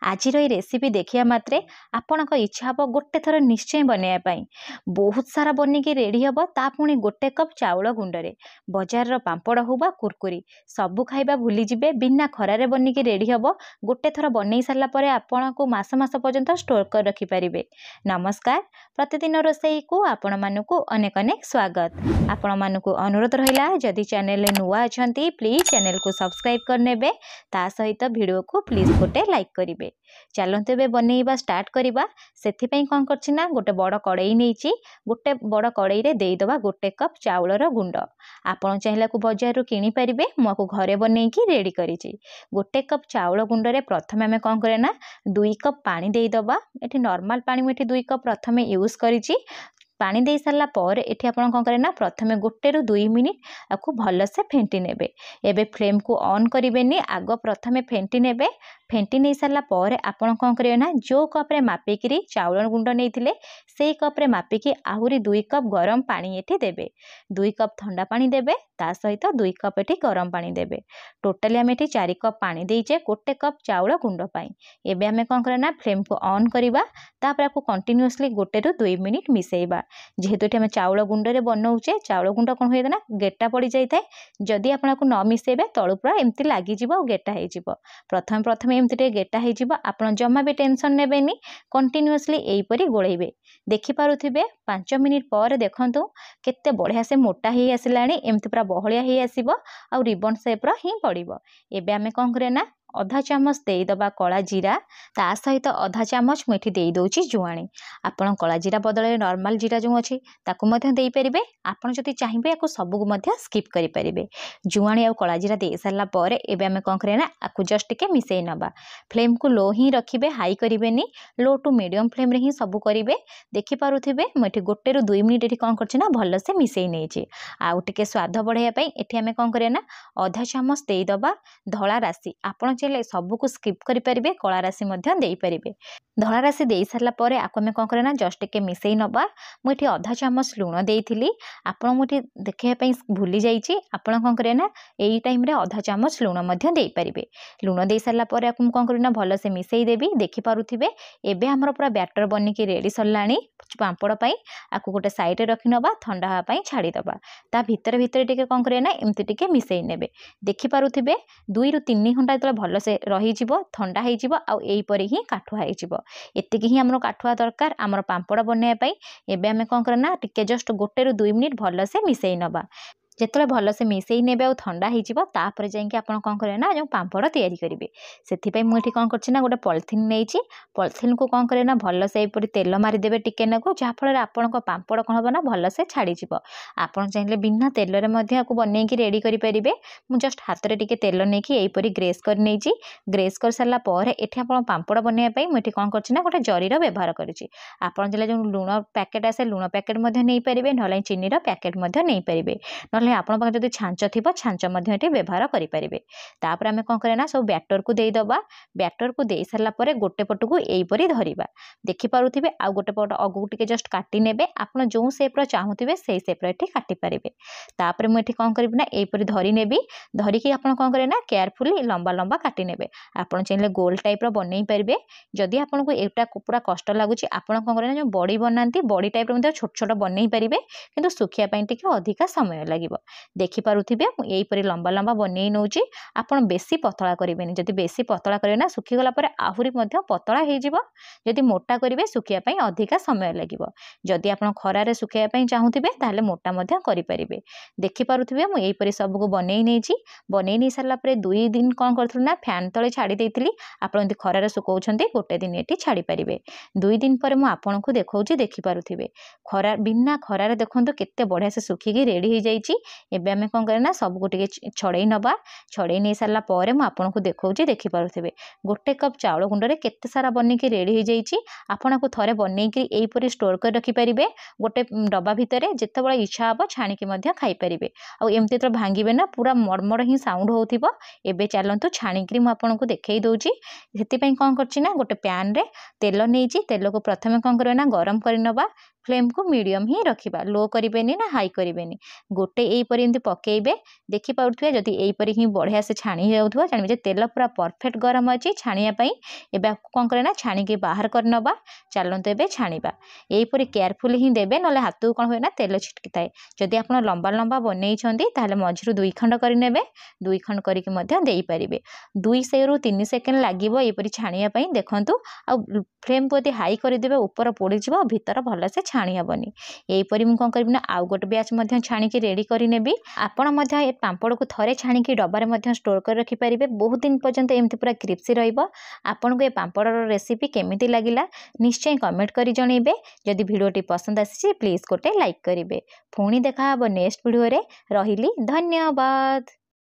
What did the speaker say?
आजिर ये रेसिपी देखिया मात्रे आपणक इच्छा हम गोटे थर निश्चय बनवाई बहुत सारा बनिकी रेडी हम ता पुणी गोटे कप चाउल गुंडे बजार पांपड़ हो बा कुरकुरी सबू खाइबा भूली जिबे बिना खरारे बनिकी रेडी हम गोटे थर बनई सारा पर आपण को मास मास पर्यंत स्टोर कर रखि पारिबे। नमस्कार, प्रतिदिन रोसई को आपण मानकु अनेक अनेक स्वागत। आपण मानकु अनुरोध रहिला जदि चैनल नुआ अछंती प्लीज चैनल को सब्सक्राइब करनेबे ता सहित वीडियो को प्लीज गोटे लाइक करिवे। चलते बे बनैबा स्टार्ट करिबा। सेथिपई कोन करछि ना गोटे बड़ कड़ाई नेछि गोटे बड़ कड़ाई रे देई दबा गोटे कप चाउलर गुंड। आपण चाहला को बाजार रो किनि परिबे मको घरे बनैकी रेडी करिछि। गोटे कप चाउल गुंड रे प्रथमे हमें कोन करे ना 2 कप पानी देई दबा। एठी नॉर्मल पानी में 2 कप प्रथमे यूज करिछि। पानी दे सारा पर एठी आपण कोन करे ना प्रथमे गोटे रु 2 मिनिट आकु भल से फेंटी नेबे। एबे फ्लेम को ऑन करिवेनी, आग प्रथमे फेंटी नेबे। फेंटी नहीं सारा पर आपण कोन करिवे ना जो कप रे मापिकी चाउल गुंड नैथिले सेई कप रे मापिकी आहुरी 2 कप गरम पानी एठी देबे। 2 कप ठंडा पानी देबे ता सहित 2 कप एठी गरम पानी देबे। टोटली हम एठी 4 कप पानी देइचे गोटे कप चाउल गुंड पाई। एबे हमें कोन करे ना फ्लेम को ऑन करिबा, तापर आकु कंटीन्यूअसली गोटे रु 2 मिनिट मिसेइबा। जेहेतु एठी हम चाउल गुंड रे बनाउचे चाउल गुंड कोन होय ना गेटा पड़ी जाय थाए। जदि आपण को न मिसेबे तळु पूरा एम्ति लागि जिवो और गेटा हे जिवो। प्रथम एम्ति टे गेटा हे जिवो। आपण जम्मा भी टेंशन नेबेनी, कंटीन्यूअसली एई परी गोळेइबे। देखि पारुथिबे 5 मिनिट पर देखंतु केते बढ़िया से मोटा हे आसिलानी। एम्ति पूरा बहलिया हे आसीबो आ रिबन शेप रो ही पड़िबो। एबे हमें कोन करे ना आधा चामच देई दबा कला जीरा, ता सहित आधा चामच मुठी देई दोची जुआणी। आपण कला जीरा बदले नॉर्मल जीरा जो अछि ताकू मध्य देई परिबे। आपण जति चाहिबे याकू सबु को मध्य स्किप करि परिबे। जुआणी आ कला जीरा देई सारला परे एबे हमें कोन करे ना आकू जस्ट टिके मिसेई नबा। फ्लेम को लो ही रखिबे, हाई करिवेनी। लो टू मीडियम फ्लेम रे ही सबु करिवे। देखि पारुथिबे मठी गोटे रु 2 मिनिट एठी कोन करछि ना भल से मिसेई नेछि। आ टिके स्वाद बढ़ाया पई एठी हमें कोन करे ना आधा चामच देई दबा धला राशि। आपण चले सबु को स्किप करि परिबे, कला राशि मध्य देई परिबे। धला राशि देई सारला परे आकु हमें कोन करे ना जस्ट टिके मिसेई नबा। मुठी आधा चामच लूण देइथिली, आपण मुठी देखिया पई भूली जाईची। आपण कोन करे ना एई टाइम रे आधा चामच लूण मध्य देई परिबे। लूण देई सारला परे आकु कोन करू ना भल से मिसेई देबी। देखि पारुथिबे एबे हमर पूरा बैटर बनिकी रेडी सरलाणी पांपड़ पई। आकु गोटे साइड रे रखि नबा, ठंडा हा पई छाड़ी दबा। ता भीतर भीतर टिके कोन करे ना एम्ति टिके मिसेई नेबे। देखि पारुथिबे 2 रु 3 घंटा तले भल से रही जिवो, ठंडा हे जिवो आ एई परी ही काठुआ हे जिवो। एतिकी ही हमरो काठुआ दरकार हमर पांपड़ बने पई। एबे हमें कोन करना टिके जस्ट गोटे रु 2 मिनिट भल से मिसेई नबा। जेतले भल से मिसेई नेबे और ठंडा हे जिवो तापर जाईके आपण कोन करे ना जो पांपड़ तयारी करिवे। सेथि पई मु एठी कोन करछि ना गोटे पॉलिथिन नेइछि। पॉलिथिन को कोन करे ना भल से एपरि तेल मारि देबे टिके नाको, जा फल रे आपण को पांपड़ कोन होबा ना भल से छाड़ी जिवो। आपण चाहिले बिना तेल रे मध्ये को बनै की रेडी करि परिबे। मु जस्ट हाथ रे टिके तेल नेकी एपरि ग्रेस कर नेइछि। ग्रेस कर सारला पर एठी आपण पांपड़ बनै पई मु एठी कोन करछि ना गोटे जरीर व्यवहार करिछि। आपण जले जो लूण पैकेट आसे लूण पैकेट मध्ये नै परिबे, नले चीनी रो पैकेट मध्ये नै परिबे। नले आपण पाखे जदि छांच थिबो छांच मध्ये एठी व्यवहार करि परिबे। तापर हमें कोन करे ना सब बैटर को देई दबा। बैटर को देई सारला परे गोटे पट को एई परी धरिबा। देखि पारुथिबे आ गोटे पट अगु टिके जस्ट काटी नेबे। आपण जो शेप रो चाहुथिबे सेई शेप रो एठी काटी परिबे। तापर मु एठी कोन करिबे ना एई परी धरि नेबी। धरि कि आपण कोन करे ना केयरफुली लंबा लंबा काटी नेबे। आपण चाहिले गोल टाइप रो बनै परिबे। जदि आपण को एटा पूरा कष्ट लागुची आपण कोन करे ना जो बॉडी बनांती बॉडी टाइप रो मध्ये छोट छोट बनै परिबे, किंतु सुखिया पई टिके अधिका समय लागिबो। देखि पारुथिबे मु एई परी लंबा लंबा बनै नउची। आपण बेसी पतला करिवेनी। जदि बेसी पतला करिवे ना सुखी गला परे आहुरी मध्ये पतला हे जिवो। जदि मोटा करिवे सुखिया पई अधिका समय लागिबो। जदि आपण खरा रे सुखिया पई चाहुथिबे ताले मोटा मध्ये करि परिबे। देखि पारुथिबे मु एई परी सब को बनै नेछि। बनै नै सरला परे 2 दिन कोन करथुल ना फैन तळे छाडी देइतिली। आपण जदि खरा रे सुकोउछन्ती गोटे दिन एठी छाडी परिबे। 2 दिन पर मु आपण को देखौची, देखि पारुथिबे खरा बिना खरा रे देखंतु केते बढ़िया से सुखी की रेडी हे जाईची। एबे हमें कोन करे ना सब को टिके छड़ेई नबा। छड़ेई नै सारला परे मु आपण को देखौची, देखि पारुथिबे गोटे कप चाउल गुंड रे केते सारा बनिकी रेडी हे जाईची। आपण को थरे बनै की एई परी स्टोर कर रखि परिबे। गोटे डब्बा भितरे जेतेबेले इच्छा हबो छाणी की मध्ये खाई परिबे। आ एम्ति तो भांगीबे ना पूरा मडमड ही साउंड होउथिबो। एबे चलंतु छाणी की मु आपण को देखै दोची। सेति पई कोन करछि ना गोटे पैन रे तेल नेइची। तेल को प्रथमे कोन करे ना गरम करि नबा। फ्लेम को मीडियम ही रखिबा, लो करिबेनी ना हाई करिबेनी। गोटे एइपरि एमती पकेइबे, देखि पाउथिबे जदि एइपरि ही बढ़िया से छाणी जाउथबा जानिबे जे तेल पूरा परफेक्ट गरम अछि छाणिया पई। एबे आपको कोन करे ना छाणी के बाहर कर नबा। चलंतु एबे छाणीबा, एइपरि केयरफुली ही देबे नले हाथु कोन होय ना तेल छिटकी थाए। जदि आपण लंबा लंबा बनेइ छंती ताले मझिरु 2 खंड करि नेबे, 2 खंड करि के मध्य देई परिबे। 2 से रु 3 सेकेंड लागिबो एइपरि छाणिया पई देखंतु। आ फ्लेम को यदि हाई कर देबे ऊपर पोड़ी जिवो, भीतर भल से छाणी हबनी। एइपरि मु कोन करबि ना आउ गोटे बैच मध्य छाणी के रेडी करि नेबी। आपण मध्य ए पांपड़ को थरे छाणी के डब्बा रे मध्य स्टोर कर रखि परिबे, बहुत दिन पर्यंत एमती पूरा क्रिप्सी रहइबो। आपण को ए पांपड़ रो रेसिपी केमिति लागिला निश्चय कमेंट करि जणैबे। जदि भिडियोटी पसंद आसी प्लीज गोटे लाइक करिवे। पुणी देखा हबो नेक्स्ट वीडियो रे। रहिली, धन्यवाद।